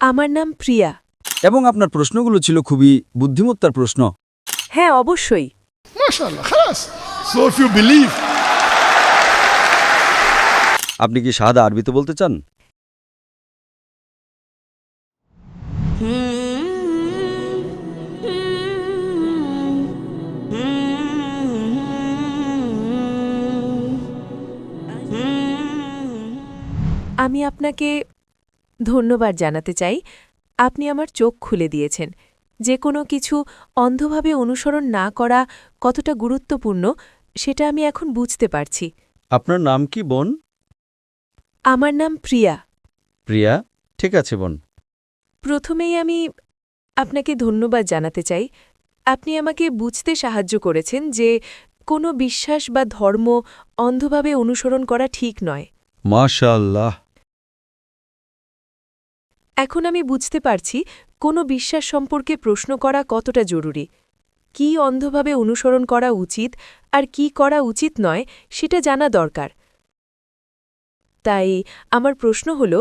আমার নাম প্রিয়া। এবং আপনার প্রশ্নগুলো ছিল খুবই বুদ্ধিমত্তার প্রশ্ন। হ্যাঁ, অবশ্যই। MashaAllah, خلاص. So if you believe, আপনি কি শাহাদা আরবিতে বলতে চান? আমি আপনাকে ধন্যবাদ জানাতে চাই। আপনি আমার চোখ খুলে দিয়েছেন। যে কোনো কিছু অন্ধভাবে অনুসরণ না করা কতটা গুরুত্বপূর্ণ সেটা আমি এখন বুঝতে পারছি। আপনার নাম কি বোন? আমার নাম প্রিয়া। প্রিয়া, ঠিক আছে বোন। প্রথমেই আমি আপনাকে ধন্যবাদ জানাতে চাই। আপনি আমাকে বুঝতে সাহায্য করেছেন যে কোনো বিশ্বাস বা ধর্ম অন্ধভাবে অনুসরণ করা ঠিক নয়। মাশাআল্লাহ। এখন আমি বুঝতে পারছি কোনো বিশ্বাস সম্পর্কে প্রশ্ন করা কতটা জরুরি। কি অন্ধভাবে অনুসরণ করা উচিত আর কি করা উচিত নয় সেটা জানা দরকার। তাই আমার প্রশ্ন হল,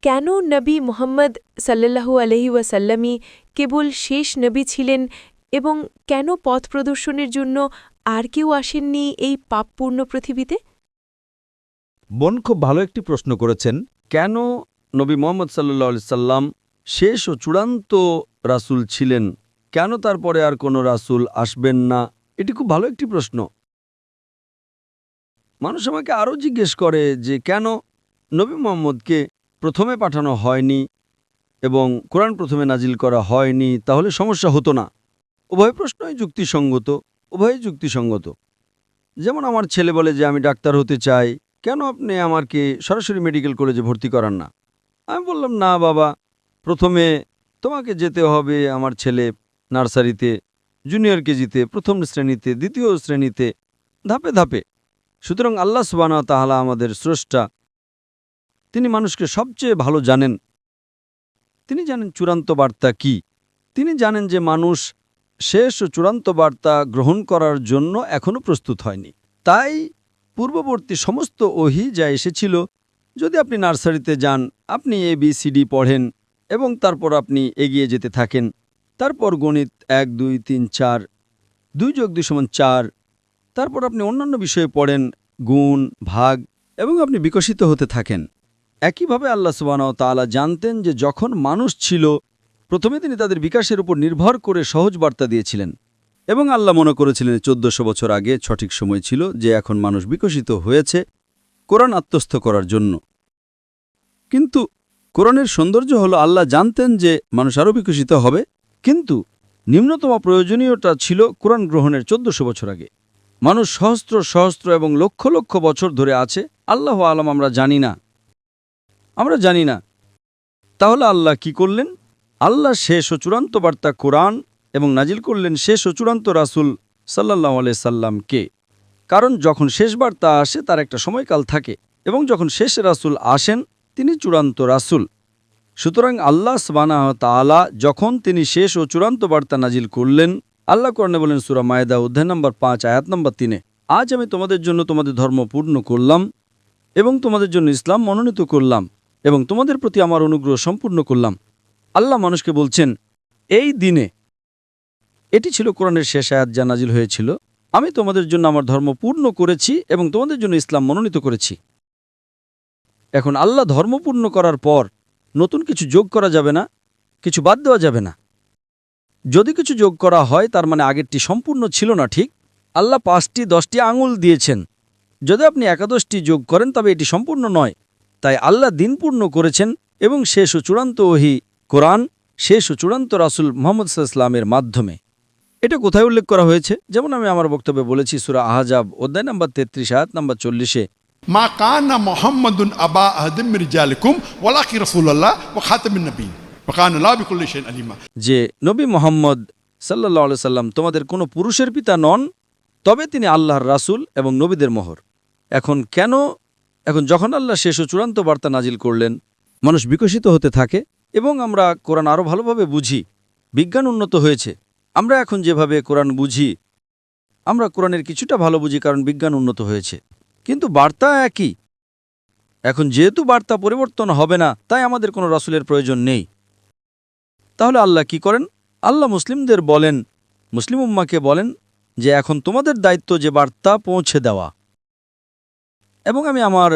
কেন নবী মুহাম্মদ সাল্লাল্লাহু আলাইহি ওয়াসাল্লামই কেবল শেষ নবী ছিলেন এবং কেন পথ প্রদর্শনের জন্য আর কেউ আসেননি এই পাপপূর্ণ পৃথিবীতে? বোন খুব ভালো একটি প্রশ্ন করেছেন। কেন নবী মোহাম্মদ সাল্লাল্লাহু আলাইহি সাল্লাম শেষ ও চূড়ান্ত রাসূল ছিলেন? কেন তারপরে আর কোনো রাসূল আসবেন না? এটি খুব ভালো একটি প্রশ্ন। মানুষ আমাকে আরও জিজ্ঞেস করে যে কেন নবী মুহাম্মদকে প্রথমে পাঠানো হয়নি এবং কোরআন প্রথমে নাজিল করা হয়নি, তাহলে সমস্যা হতো না। উভয় প্রশ্নই যুক্তিসঙ্গত, উভয়ই যুক্তিসঙ্গত। যেমন আমার ছেলে বলে যে আমি ডাক্তার হতে চাই, কেন আপনি আমাকে সরাসরি মেডিকেল কলেজে ভর্তি করান না? আমি বললাম, না বাবা, প্রথমে তোমাকে যেতে হবে আমার ছেলে নার্সারিতে, জুনিয়র কেজিতে, প্রথম শ্রেণীতে, দ্বিতীয় শ্রেণীতে, ধাপে ধাপে। সুতরাং আল্লাহ সুবহানাহু ওয়া তাআলা আমাদের স্রষ্টা, তিনি মানুষকে সবচেয়ে ভালো জানেন। তিনি জানেন চূড়ান্ত বার্তা কি। তিনি জানেন যে মানুষ শেষ ও চূড়ান্ত বার্তা গ্রহণ করার জন্য এখনও প্রস্তুত হয়নি। তাই পূর্ববর্তী সমস্ত ওহী যা এসেছিল, যদি আপনি নার্সারিতে যান, আপনি ABCD পড়েন এবং তারপর আপনি এগিয়ে যেতে থাকেন, তারপর গণিত 1 2 3 4, 2 + 2 = 4, তারপর আপনি অন্যান্য বিষয়ে পড়েন, গুণ, ভাগ, এবং আপনি বিকশিত হতে থাকেন। একইভাবে আল্লাহ সুবহানাহু ওয়া তাআলা জানতেন যে যখন মানুষ ছিল, প্রথমে তিনি তাদের বিকাশের উপর নির্ভর করে সহজ বার্তা দিয়েছিলেন এবং আল্লাহ মনে করেছিলেন 1400 বছর আগে সঠিক সময় ছিল যে এখন মানুষ বিকশিত হয়েছে কোরআন আত্মস্থ করার জন্য। কিন্তু কোরআনের সৌন্দর্য হলো আল্লাহ জানতেন যে মানুষ আরও বিকশিত হবে, কিন্তু নিম্নতম প্রয়োজনীয়তা ছিল কোরআন গ্রহণের 1400 বছর আগে। মানুষ সহস্র সহস্র এবং লক্ষ লক্ষ বছর ধরে আছে, আল্লাহু আলাম, আমরা জানি না। তাহলে আল্লাহ কি করলেন? আল্লাহ শেষ ও চূড়ান্ত বার্তা কোরআন এবং নাজিল করলেন শেষ ও চূড়ান্ত রাসূল সাল্লাল্লাহু আলাইহি সাল্লামকে। কারণ যখন শেষ বার্তা আসে তার একটা সময়কাল থাকে, এবং যখন শেষ রাসূল আসেন তিনি চূড়ান্ত রাসূল। সুতরাং আল্লাহ সুবহানাহু ওয়া তাআলা যখন তিনি শেষ ও চূড়ান্ত বার্তা নাজিল করলেন, আল্লাহ কোরআনে বলেন সূরা মায়েদা অধ্যায় নম্বর 5 আয়াত নম্বর 3, আজ আমি তোমাদের জন্য তোমাদের ধর্ম পূর্ণ করলাম এবং তোমাদের জন্য ইসলাম মনোনীত করলাম এবং তোমাদের প্রতি আমার অনুগ্রহ সম্পূর্ণ করলাম। আল্লাহ মানুষকে বলছেন এই দিনে, এটি ছিল কোরআনের শেষ আয়াত যা নাজিল হয়েছিল, আমি তোমাদের জন্য আমার ধর্ম পূর্ণ করেছি এবং তোমাদের জন্য ইসলাম মনোনীত করেছি। এখন আল্লাহ ধর্ম পূর্ণ করার পর নতুন কিছু যোগ করা যাবে না, কিছু বাদ দেওয়া যাবে না। যদি কিছু যোগ করা হয় তার মানে আগেরটি সম্পূর্ণ ছিল না। ঠিক আল্লাহ 5টি 10টি আঙুল দিয়েছেন, যদি আপনি একাদশটি যোগ করেন তবে এটি সম্পূর্ণ নয়। তাই আল্লাহ দিন পূর্ণ করেছেন এবং শেষ ও চূড়ান্ত ওহী কোরআন, শেষ ও চূড়ান্ত রাসূল মুহাম্মদ সাল্লাল্লাহু আলাইহি ওয়াসাল্লামের মাধ্যমে। এটা কোথায় উল্লেখ করা হয়েছে? যেমন আমি আমার বক্তব্যে বলেছি সূরা আহজাব অধ্যায় নম্বর 33 আয়াত নম্বর 40-এ, মা কানা মুহাম্মাদুন আবা আহাদিম মিন রিজালিকুম ওয়ালাকিন রাসূলুল্লাহ ওয়া খাতামিন নবিয়্যিন ওয়া কানা আল্লাহু বিকুল্লি শাইইন আলিমা। যে নবী মুহাম্মদ সাল্লাল্লাহু আলাইহি সাল্লাম তোমাদের কোনো পুরুষের পিতা নন, তবে তিনি আল্লাহর রাসূল এবং নবীদের মোহর। এখন যখন আল্লাহ শেষ ও চূড়ান্ত বার্তা নাজিল করলেন, মানুষ বিকশিত হতে থাকে এবং আমরা কোরআন আরও ভালোভাবে বুঝি। বিজ্ঞান উন্নত হয়েছে, আমরা এখন যেভাবে কোরআন বুঝি, আমরা কোরআনের কিছুটা ভালো বুঝি কারণ বিজ্ঞান উন্নত হয়েছে, কিন্তু বার্তা একই। এখন যেহেতু বার্তা পরিবর্তন হবে না, তাই আমাদের কোনো রাসূলের প্রয়োজন নেই। তাহলে আল্লাহ কি করেন? আল্লাহ মুসলিমদের বলেন, মুসলিম উম্মাকে বলেন যে এখন তোমাদের দায়িত্ব যে বার্তা পৌঁছে দেওয়া। এবং আমি আমার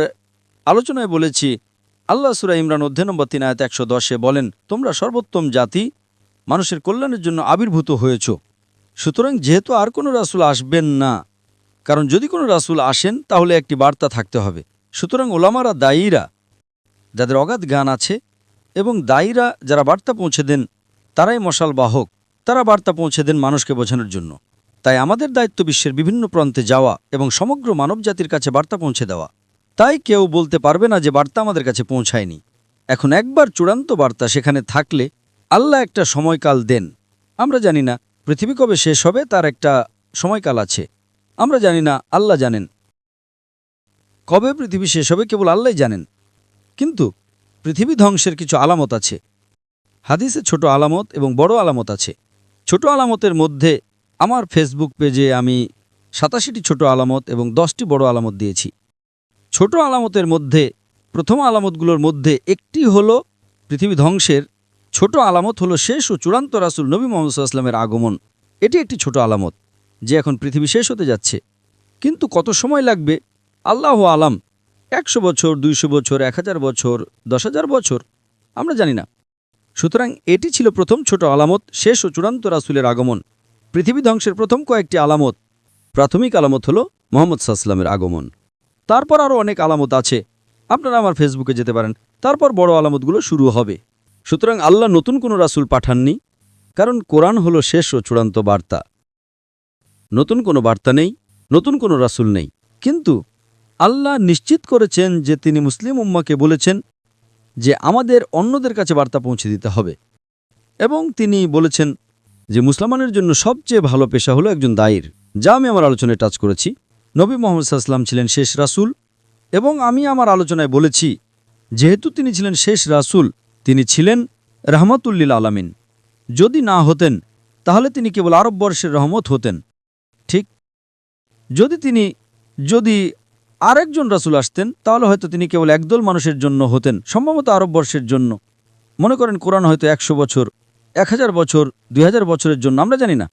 আলোচনায় বলেছি, আল্লাহ সূরা ইমরান অধ্যায় নম্বর 3 আয়াত 110-এ বলেন, তোমরা সর্বোত্তম জাতি, মানুষের কল্যাণের জন্য আবির্ভূত হয়েছ। সুতরাং যেহেতু আর কোনো রাসূল আসবেন না, কারণ যদি কোনো রাসূল আসেন তাহলে একটি বার্তা থাকতে হবে। সুতরাং ওলামারা, দায়ীরা, যাদের অগাধ জ্ঞান আছে, এবং দায়ীরা যারা বার্তা পৌঁছে দেন, তারাই মশাল বাহক। তারা বার্তা পৌঁছে দেন মানুষকে বোঝানোর জন্য। তাই আমাদের দায়িত্ব বিশ্বের বিভিন্ন প্রান্তে যাওয়া এবং সমগ্র মানবজাতির কাছে বার্তা পৌঁছে দেওয়া। তাই কেউ বলতে পারবে না যে বার্তা আমাদের কাছে পৌঁছায়নি। এখন একবার চূড়ান্ত বার্তা সেখানে থাকলে আল্লাহ একটা সময়কাল দেন। আমরা জানি না পৃথিবী কবে শেষ হবে, তার একটা সময়কাল আছে। আমরা জানি না, আল্লাহ জানেন। কবে পৃথিবী শেষ হবে কেবল আল্লাহই জানেন। কিন্তু পৃথিবী ধ্বংসের কিছু আলামত আছে। হাদিসে ছোট আলামত এবং বড় আলামত আছে। ছোট আলামতের মধ্যে আমার ফেসবুক পেজে আমি 87টি ছোট আলামত এবং 10টি বড় আলামত দিয়েছি। ছোট আলামতের মধ্যে প্রথম আলামতগুলোর মধ্যে একটি হলো পৃথিবী ধ্বংসের। ছোট আলামত হলো শেষ ও চূড়ান্ত রাসূল নবী মুহাম্মদ সাল্লাল্লাহু আলাইহি ওয়াসাল্লামের আগমন। এটি একটি ছোট আলামত যে এখন পৃথিবী শেষ হতে যাচ্ছে। কিন্তু কত সময় লাগবে আল্লাহু আলাম। 100 বছর, 200 বছর, 1000 বছর, 10,000 বছর, আমরা জানি না। সুতরাং এটি ছিল প্রথম ছোট আলামত, শেষ ও চূড়ান্ত রাসূলের আগমন। পৃথিবী ধ্বংসের প্রথম কয়েকটি আলামত, প্রাথমিক আলামত হলো মুহাম্মদ সাল্লাল্লাহু আলাইহি ওয়াসাল্লামের আগমন। তারপর আরও অনেক আলামত আছে, আপনারা আমার ফেসবুকে যেতে পারেন। তারপর বড় আলামতগুলো শুরু হবে। সুতরাং আল্লাহ নতুন কোনো রাসূল পাঠাননি, কারণ কোরআন হলো শেষ ও চূড়ান্ত বার্তা। নতুন কোনো বার্তা নেই, নতুন কোনো রাসূল নেই। কিন্তু আল্লাহ নিশ্চিত করেছেন যে তিনি মুসলিম উম্মাকে বলেছেন যে আমাদের অন্যদের কাছে বার্তা পৌঁছে দিতে হবে। এবং তিনি বলেছেন যে মুসলমানের জন্য সবচেয়ে ভালো পেশা হলো একজন দায়ীর, যা আমি আমার আলোচনায় টাচ করেছি। নবী মুহাম্মদ সাল্লাল্লাহু আলাইহি ওয়াসাল্লাম ছিলেন শেষ রাসূল, এবং আমি আমার আলোচনায় বলেছি যেহেতু তিনি ছিলেন শেষ রাসূল, তিনি ছিলেন রাহমাতুল লিল আলামিন। যদি না হতেন তাহলে তিনি কেবল আরববর্ষের রহমত হতেন। ঠিক, যদি আরেকজন রাসূল আসতেন তাহলে হয়তো তিনি কেবল একদল মানুষের জন্য হতেন, সম্ভবত আরববর্ষের জন্য। মনে করেন কোরআন হয়তো 100 বছর, 1000 বছর, 2000 বছরের জন্য, আমরা জানি না।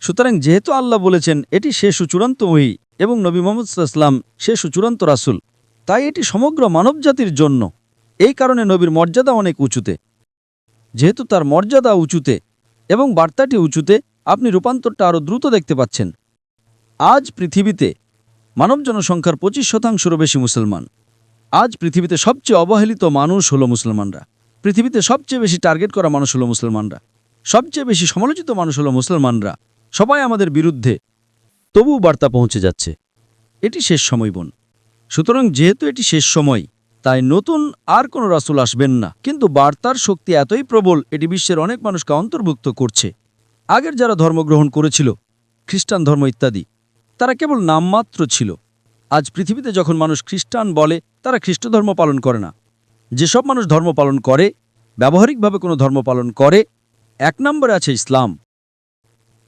সুতরাং যেহেতু আল্লাহ বলেছেন এটি শেষ ও চূড়ান্ত ওহী এবং নবী মুহাম্মদ সাল্লাল্লাহু আলাইহি ওয়াসাল্লাম শেষ ও চূড়ান্ত রাসূল, তাই এটি সমগ্র মানবজাতির জন্য। এই কারণে নবীর মর্যাদা অনেক উঁচুতে। যেহেতু তার মর্যাদা উঁচুতে এবং বার্তাটি উঁচুতে, আপনি রূপান্তরটা আরও দ্রুত দেখতে পাচ্ছেন। আজ পৃথিবীতে মানব জনসংখ্যার 25%-রও বেশি মুসলমান। আজ পৃথিবীতে সবচেয়ে অবহেলিত মানুষ হলো মুসলমানরা। পৃথিবীতে সবচেয়ে বেশি টার্গেট করা মানুষ হলো মুসলমানরা। সবচেয়ে বেশি সমালোচিত মানুষ হলো মুসলমানরা। সবাই আমাদের বিরুদ্ধে, তবুও বার্তা পৌঁছে যাচ্ছে। এটি শেষ সময় বোন। সুতরাং যেহেতু এটি শেষ সময়, তাই নতুন আর কোনো রাসূল আসবেন না। কিন্তু বার্তার শক্তি এতই প্রবল, এটি বিশ্বের অনেক মানুষকে অন্তর্ভুক্ত করছে। আগের যারা ধর্মগ্রহণ করেছিল, খ্রিস্টান ধর্ম ইত্যাদি, তারা কেবল নামমাত্র ছিল। আজ পৃথিবীতে যখন মানুষ খ্রিস্টান বলে, তারা খ্রিস্ট ধর্ম পালন করে না। যেসব মানুষ ধর্ম পালন করে, ব্যবহারিকভাবে কোনো ধর্ম পালন করে, 1 নম্বরে আছে ইসলাম।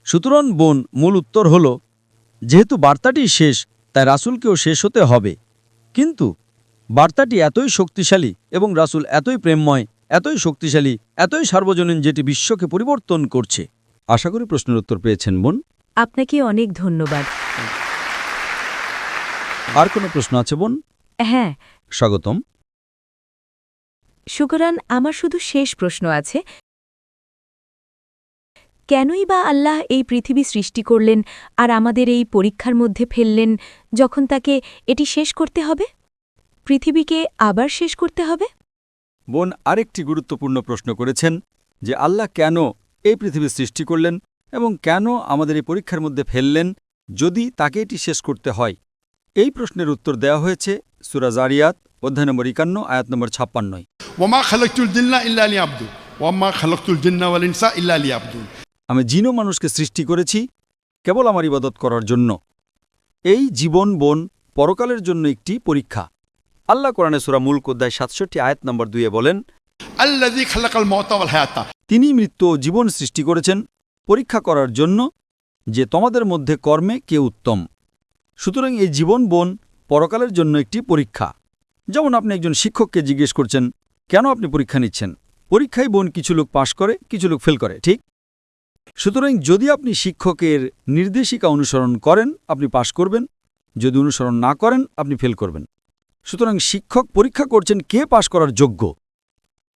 সুতরাং বোন, মূল উত্তর হল যেহেতু বার্তাটি শেষ, তাই রাসূলকেও শেষ হতে হবে। কিন্তু বার্তাটি এতই শক্তিশালী এবং রাসূল এতই প্রেমময়, এতই শক্তিশালী, এতই সার্বজনীন, যেটি বিশ্বকে পরিবর্তন করছে। আশা করি প্রশ্নের উত্তর পেয়েছেন বোন। আপনাকে অনেক ধন্যবাদ। আর কোনো প্রশ্ন আছে বোন? হ্যাঁ, স্বাগতম। শুকরান। আমার শুধু শেষ প্রশ্ন আছে, কেনই বা আল্লাহ এই পৃথিবী সৃষ্টি করলেন আর আমাদের এই পরীক্ষার মধ্যে ফেললেন, যখন তাকে এটি শেষ করতে হবে? পৃথিবীকে আবার শেষ করতে হবে? বোন আরেকটি গুরুত্বপূর্ণ প্রশ্ন করেছেন যে আল্লাহ কেন এই পৃথিবী সৃষ্টি করলেন এবং কেন আমাদের এই পরীক্ষার মধ্যে ফেললেন যদি তাকে এটি শেষ করতে হয়। এই প্রশ্নের উত্তর দেওয়া হয়েছে সূরা জারিয়াত অধ্যায় নম্বর 51 আয়াত নম্বর 56। ওয়ামা খালাকতুল জিন্না ইল্লা লিয়াবুদুন ওয়ামা খালাকতুল জিন্না ওয়াল ইনসা ইল্লা লিয়াবুদুন। আমি জিন ও মানুষকে সৃষ্টি করেছি কেবল আমার ইবাদত করার জন্য। এই জীবন বোন পরকালের জন্য একটি পরীক্ষা। আল্লাহ কোরআনে সূরা মুলক অধ্যায় 67 আয়াত নম্বর 2-এ বলেন, আল্লাযী খালাকাল মাউতা ওয়াল হায়াতা। তিনি মৃত্যু ও জীবন সৃষ্টি করেছেন পরীক্ষা করার জন্য যে তোমাদের মধ্যে কর্মে কে উত্তম। সুতরাং এই জীবন বোন পরকালের জন্য একটি পরীক্ষা। যেমন আপনি একজন শিক্ষককে জিজ্ঞেস করছেন, কেন আপনি পরীক্ষা নিচ্ছেন? পরীক্ষায় বোন কিছু লোক পাশ করে, কিছু লোক ফেল করে, ঠিক? সুতরাং যদি আপনি শিক্ষকের নির্দেশিকা অনুসরণ করেন আপনি পাশ করবেন, যদি অনুসরণ না করেন আপনি ফেল করবেন। সুতরাং শিক্ষক পরীক্ষা করছেন কে পাশ করার যোগ্য।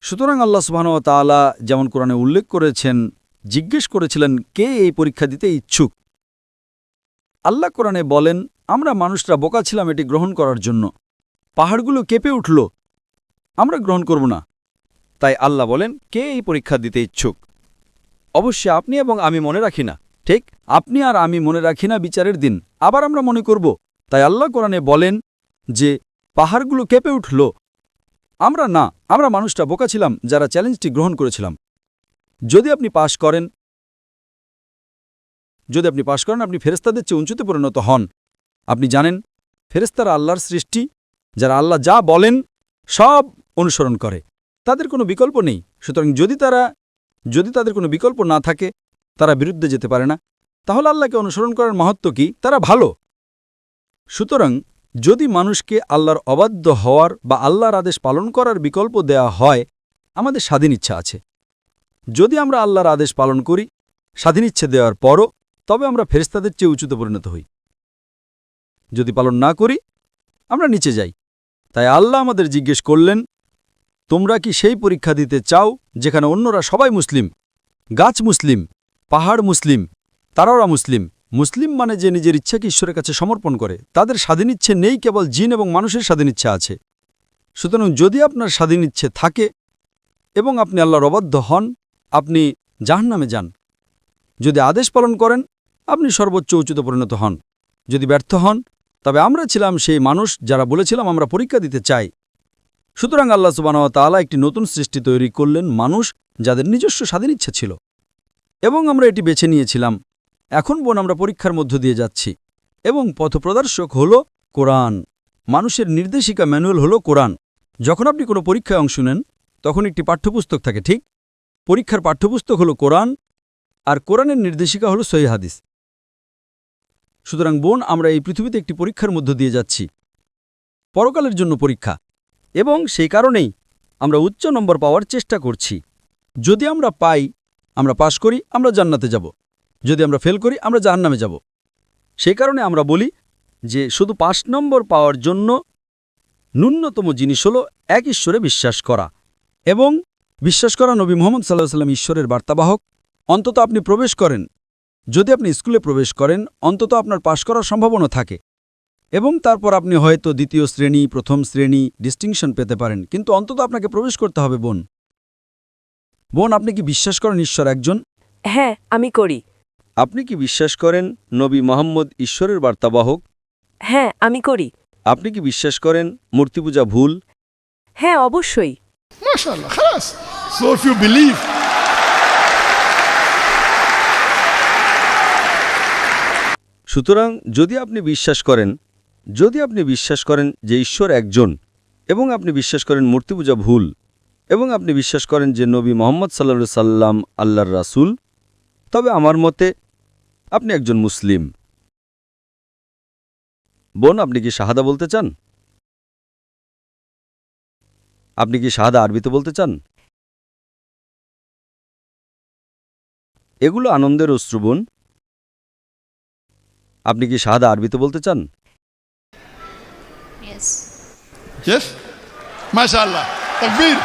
সুতরাং আল্লাহ সুবহানাহু ওয়া তাআলা যেমন কোরআনে উল্লেখ করেছেন, জিজ্ঞেস করেছিলেন কে এই পরীক্ষা দিতে ইচ্ছুক। আল্লাহ কোরআনে বলেন, আমরা মানুষরা বোকা ছিলাম এটি গ্রহণ করার জন্য। পাহাড়গুলো কেঁপে উঠল, আমরা গ্রহণ করব না। তাই আল্লাহ বলেন, কে এই পরীক্ষা দিতে ইচ্ছুক। অবশ্যই আপনি এবং আমি মনে রাখি না, ঠিক? আপনি আর আমি মনে রাখি না বিচারের দিন, আবার আমরা মনে করব। তাই আল্লাহ কোরআনে বলেন যে পাহাড়গুলো কেঁপে উঠল, আমরা না, আমরা মানুষটা বোকা ছিলাম যারা চ্যালেঞ্জটি গ্রহণ করেছিলাম। যদি আপনি পাশ করেন আপনি ফেরেশতাদের চেয়ে উঁচুতে পরিণত হন। আপনি জানেন ফেরেশতারা আল্লাহর সৃষ্টি, যারা আল্লাহ যা বলেন সব অনুসরণ করে, তাদের কোনো বিকল্প নেই। সুতরাং যদি তাদের কোনো বিকল্প না থাকে, তারা বিরুদ্ধে যেতে পারে না, তাহলে আল্লাহকে অনুসরণ করার মাহাত্ম্য কি? তারা ভালো। সুতরাং যদি মানুষকে আল্লাহর অবাধ্য হওয়ার বা আল্লাহর আদেশ পালন করার বিকল্প দেয়া হয়, আমাদের স্বাধীন ইচ্ছা আছে। যদি আমরা আল্লাহর আদেশ পালন করি স্বাধীন ইচ্ছে দেওয়ার পরও, তবে আমরা ফেরেশতাদের চেয়ে উঁচুতে পরিণত হই। যদি পালন না করি আমরা নিচে যাই। তাই আল্লাহ আমাদের জিজ্ঞেস করলেন, তোমরা কি সেই পরীক্ষা দিতে চাও যেখানে অন্যরা সবাই মুসলিম? গাছ মুসলিম, পাহাড় মুসলিম, তারাওরা মুসলিম। মুসলিম মানে যে নিজের ইচ্ছাকে ঈশ্বরের কাছে সমর্পণ করে। তাদের স্বাধীন ইচ্ছে নেই, কেবল জিন এবং মানুষের স্বাধীন ইচ্ছা আছে। সুতরাং যদি আপনার স্বাধীন ইচ্ছে থাকে এবং আপনি আল্লাহর অবাধ্য হন, আপনি জাহান্নামে যান। যদি আদেশ পালন করেন আপনি সর্বোচ্চ উচ্চতে পরিণত হন। যদি ব্যর্থ হন, তবে আমরা ছিলাম সেই মানুষ যারা বলেছিলাম আমরা পরীক্ষা দিতে চাই। সুতরাং আল্লাহ সুবহানাহু ওয়া তাআলা একটি নতুন সৃষ্টি তৈরি করলেন, মানুষ যাদের নিজস্ব স্বাধীন ইচ্ছা ছিল, এবং আমরা এটি বেছে নিয়েছিলাম। এখন বোন আমরা পরীক্ষার মধ্য দিয়ে যাচ্ছি, এবং পথপ্রদর্শক হল কোরআন। মানুষের নির্দেশিকা ম্যানুয়াল হল কোরআন। যখন আপনি কোনো পরীক্ষায় অংশ নেন তখন একটি পাঠ্যপুস্তক থাকে, ঠিক? পরীক্ষার পাঠ্যপুস্তক হল কোরআন, আর কোরআনের নির্দেশিকা হল সহিহ হাদিস। সুতরাং বোন আমরা এই পৃথিবীতে একটি পরীক্ষার মধ্য দিয়ে যাচ্ছি, পরকালের জন্য পরীক্ষা, এবং সেই কারণেই আমরা উচ্চ নম্বর পাওয়ার চেষ্টা করছি। যদি আমরা পাই, আমরা পাশ করি, আমরা জান্নাতে যাব। যদি আমরা ফেল করি আমরা জাহান্নামে যাব। সেই কারণে আমরা বলি যে শুধু ৫ নম্বর পাওয়ার জন্য ন্যূনতম জিনিস হল এক ঈশ্বরে বিশ্বাস করা, এবং বিশ্বাস করা নবী মুহাম্মদ সাল্লাল্লাহু আলাইহি ওয়াসাল্লাম ঈশ্বরের বার্তাবাহক। অন্তত আপনি প্রবেশ করেন, যদি আপনি স্কুলে প্রবেশ করেন অন্তত আপনার পাশ করার সম্ভাবনা থাকে, এবং তারপর আপনি হয়তো দ্বিতীয় শ্রেণী, প্রথম শ্রেণী ডিস্টিংশন পেতে পারেন, কিন্তু অন্তত আপনাকে প্রবেশ করতে হবে। বোন আপনি কি বিশ্বাস করেন ঈশ্বর একজন? হ্যাঁ, আমি করি। আপনি কি বিশ্বাস করেন নবী মুহাম্মদ ঈশ্বরের বার্তাবাহক? হ্যাঁ, আমি করি। আপনি কি বিশ্বাস করেন মূর্তি পূজা ভুল? হ্যাঁ, অবশ্যই। MashaAllah, خلاص. So if you believe, সুতরাং যদি আপনি বিশ্বাস করেন যে ঈশ্বর একজন, এবং আপনি বিশ্বাস করেন মূর্তি পূজা ভুল, এবং আপনি বিশ্বাস করেন যে নবী মুহাম্মদ সাল্লাল্লাহু আলাইহি সাল্লাম আল্লাহর রাসূল, তবে আমার মতে আপনি একজন মুসলিম। বোন আপনি কি শাহাদা বলতে চান? আপনি কি শাহাদা আরবিতে বলতে চান? এগুলো আনন্দের অশ্রু বোন। আপনি কি শাহাদা আরবিতে বলতে চান? Yes. yes? MashaAllah. Takbir.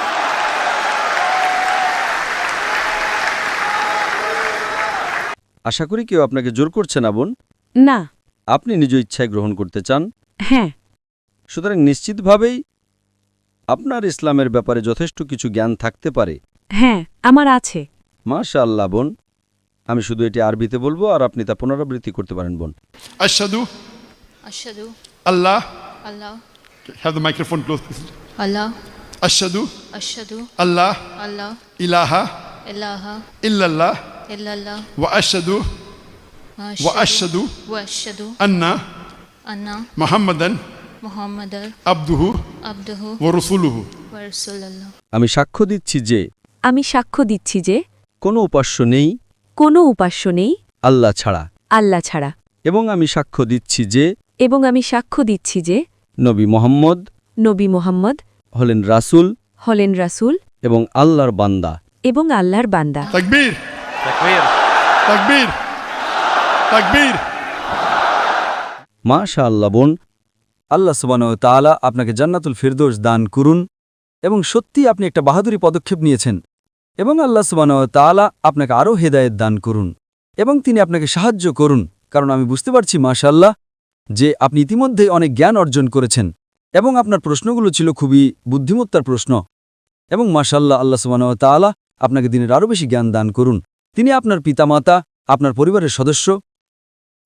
আশা করি কেউ আপনাকে জোর করছে না বোন। না। আপনি নিজ ইচ্ছায় গ্রহণ করতে চান। হ্যাঁ। সুতরাং নিশ্চিতভাবেই আপনার ইসলামের ব্যাপারে যথেষ্ট কিছু জ্ঞান থাকতে পারে। হ্যাঁ, আমার আছে। মাশাআল্লাহ বোন, আমি শুধু এটি আরবিতে বলবো আর আপনি তা পুনরাবৃত্তি করতে পারেন বোন। Ashhadu Ashhadu Allah. Allah Have the microphone close, please. Allah Ashhadu Ashhadu Allah Allah ilaha ilaha illallah illallah wa ashhadu wa ashhadu anna anna Muhammadan Muhammadar abduhu abduhu wa rasuluhu. wa rasulullah. আমি সাক্ষ্য দিচ্ছি যে কোনো উপাস্য নেই আল্লাহ ছাড়া, এবং আমি সাক্ষ্য দিচ্ছি যে নবী মুহাম্মদ হলেন রাসূল এবং আল্লাহর বান্দা। এবং আল্লাহর বান্দা। तकबीर तकबीर तकबीर মাশাআল্লাহ বোন, আল্লাহ সুবহানাহু ওয়া তাআলা আপনাকে জান্নাতুল ফিরদৌস দান করুন এবং সত্যি আপনি একটা বাহাদুরি পদক্ষেপ নিয়েছেন এবং আল্লাহ সুবহানাহু ওয়া তাআলা আপনাকে আরও হেদায়েত দান করুন এবং তিনি আপনাকে সাহায্য করুন, কারণ আমি বুঝতে পারছি মাশাআল্লাহ যে আপনি ইতিমধ্যেই অনেক জ্ঞান অর্জন করেছেন এবং আপনার প্রশ্নগুলো ছিল খুবই বুদ্ধিমত্তার প্রশ্ন এবং মাশাআল্লাহ আল্লাহ সুবহানাহু ওয়া তাআলা আপনাকে দিনের আরও বেশি জ্ঞান দান করুন। তিনি আপনার পিতামাতা, আপনার পরিবারের সদস্য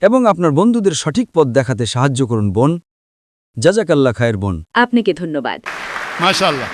এবং আপনার বন্ধুদের সঠিক পথ দেখাতে সাহায্য করুন বোন। জাযাকাল্লাহ খায়ের বোন। আপনাকে ধন্যবাদ। माशाल्लाह